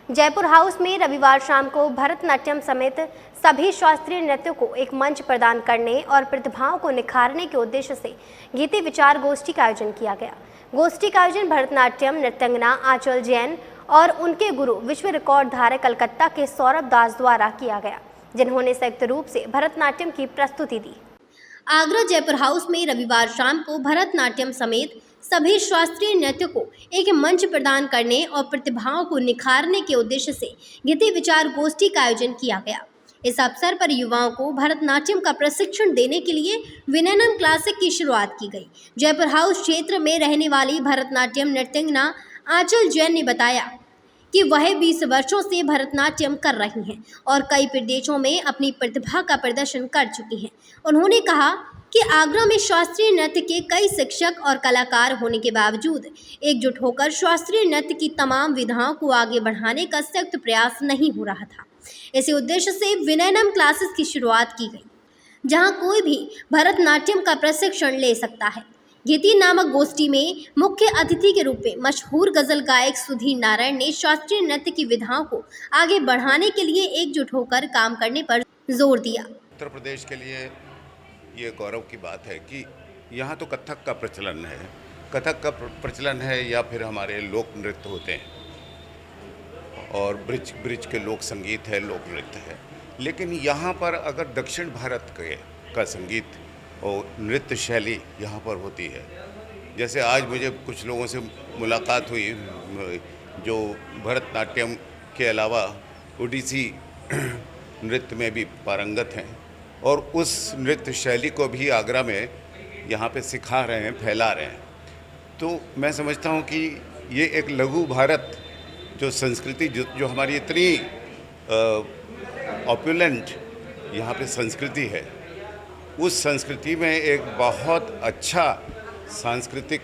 Jaipur house में रविवार शाम को भरतनाट्यम समेत सभी शास्त्रीय नृत्यों को एक मंच प्रदान करने और प्रतिभाओं को निखारने के उद्देश्य से गीति विचार गोष्ठी का आयोजन किया गया। गोष्ठी का आयोजन भरतनाट्यम नृत्यंगना आंचल जैन और उनके गुरु विश्व रिकॉर्ड धारक कलकत्ता के सौरभ दास द्वारा किया गया, जिन्होंने संयुक्त रूप से भरतनाट्यम की प्रस्तुति दी। आगरा जयपुर हाउस में रविवार शाम को भरतनाट्यम समेत सभी शास्त्रीय नृत्यों को एक मंच प्रदान करने और प्रतिभाओं को निखारने के उद्देश्य से गीति विचार गोष्ठी का आयोजन किया गया। इस अवसर पर युवाओं को भरतनाट्यम का प्रशिक्षण देने के लिए विनयनम क्लासिक की शुरुआत की गई। जयपुर हाउस क्षेत्र में रहने वाली भरतनाट्यम नृत्यंगना आंचल जैन ने बताया कि वह 20 वर्षों से भरतनाट्यम कर रही हैं और कई प्रदेशों में अपनी प्रतिभा का प्रदर्शन कर चुकी हैं। उन्होंने कहा कि आगरा में शास्त्रीय नृत्य के कई शिक्षक और कलाकार होने के बावजूद एकजुट होकर शास्त्रीय नृत्य की तमाम विधाओं को आगे बढ़ाने का सख्त प्रयास नहीं हो रहा था। इसी उद्देश्य से विनयनम क्लासेस की शुरुआत की गई, जहां कोई भी भरतनाट्यम का प्रशिक्षण ले सकता है। गीति नामक गोष्ठी में मुख्य अतिथि के रूप में मशहूर गजल गायक सुधीर नारायण ने शास्त्रीय नृत्य की विधाओं को आगे बढ़ाने के लिए एकजुट होकर काम करने पर जोर दिया। उत्तर प्रदेश के लिए ये गौरव की बात है कि यहाँ तो कथक का प्रचलन है, या फिर हमारे लोक नृत्य होते हैं और ब्रिज के लोक संगीत है, लोक नृत्य है। लेकिन यहाँ पर अगर दक्षिण भारत का संगीत और नृत्य शैली यहाँ पर होती है, जैसे आज मुझे कुछ लोगों से मुलाकात हुई जो भरतनाट्यम के अलावा ओडिसी नृत्य में भी पारंगत हैं और उस नृत्य शैली को भी आगरा में यहाँ पे सिखा रहे हैं, फैला रहे हैं। तो मैं समझता हूँ कि ये एक लघु भारत जो संस्कृति जो हमारी इतनी ऑपुलेंट यहाँ पे संस्कृति है, उस संस्कृति में एक बहुत अच्छा सांस्कृतिक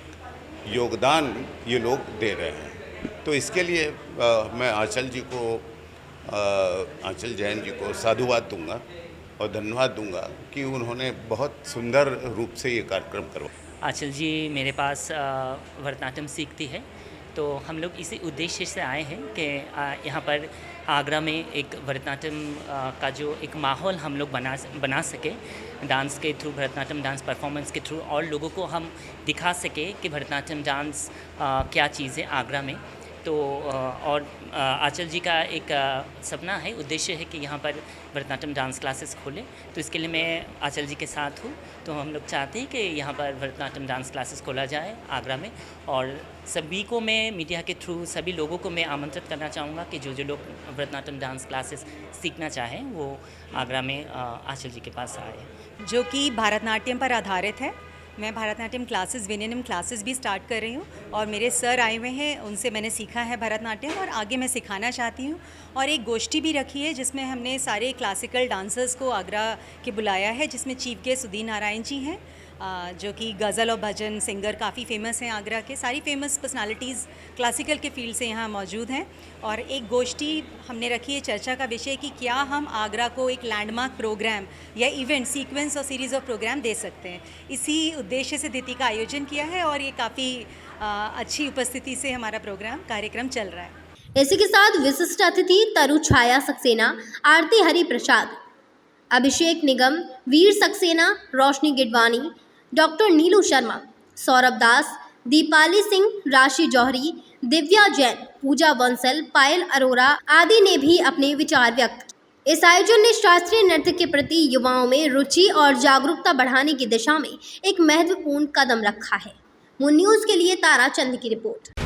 योगदान ये लोग दे रहे हैं। तो इसके लिए मैं आंचल जैन जी को साधुवाद दूंगा और धन्यवाद दूंगा कि उन्होंने बहुत सुंदर रूप से ये कार्यक्रम करवाया। आंचल जी मेरे पास भरतनाट्यम सीखती है, तो हम लोग इसी उद्देश्य से आए हैं कि यहाँ पर आगरा में एक भरतनाट्यम का जो एक माहौल हम लोग बना सके, डांस के थ्रू, भरतनाट्यम डांस परफॉर्मेंस के थ्रू, और लोगों को हम दिखा सके कि भरतनाट्यम डांस क्या चीज़ है आगरा में। तो और आंचल जी का एक सपना है, उद्देश्य है कि यहाँ पर भरतनाट्यम डांस क्लासेस खोले। तो इसके लिए मैं आंचल जी के साथ हूँ। तो हम लोग चाहते हैं कि यहाँ पर भरतनाट्यम डांस क्लासेस खोला जाए आगरा में, और सभी को मैं मीडिया के थ्रू सभी लोगों को मैं आमंत्रित करना चाहूँगा कि जो लोग भरतनाट्यम डांस क्लासेस सीखना चाहें वो आगरा में आंचल जी के पास आए, जो कि भरतनाट्यम पर आधारित है। मैं भरतनाट्यम क्लासेस, विनयनम क्लासेस भी स्टार्ट कर रही हूँ और मेरे सर आए हुए हैं, उनसे मैंने सीखा है भरतनाट्यम और आगे मैं सिखाना चाहती हूँ। और एक गोष्ठी भी रखी है जिसमें हमने सारे क्लासिकल डांसर्स को आगरा के बुलाया है, जिसमें चीफ गेस्ट सुधीर नारायण जी हैं, जो कि गज़ल और भजन सिंगर काफ़ी फेमस हैं आगरा के। सारी फेमस पर्सनालिटीज़ क्लासिकल के फील्ड से यहाँ मौजूद हैं। और एक गोष्ठी हमने रखी है, चर्चा का विषय कि क्या हम आगरा को एक लैंडमार्क प्रोग्राम या इवेंट सीक्वेंस और सीरीज़ ऑफ प्रोग्राम दे सकते हैं। इसी उद्देश्य से दीति का आयोजन किया है और ये काफ़ी अच्छी उपस्थिति से हमारा कार्यक्रम चल रहा है। इसी के साथ विशिष्ट अतिथि तरु छाया सक्सेना, आरती हरि प्रसाद, अभिषेक निगम, वीर सक्सेना, रोशनी गिडवानी, डॉक्टर नीलू शर्मा, सौरभ दास, दीपाली सिंह, राशि जौहरी, दिव्या जैन, पूजा बंसल, पायल अरोरा आदि ने भी अपने विचार व्यक्त किए। इस आयोजन ने शास्त्रीय नृत्य के प्रति युवाओं में रुचि और जागरूकता बढ़ाने की दिशा में एक महत्वपूर्ण कदम रखा है। मून न्यूज़ के लिए तारा चंद की रिपोर्ट।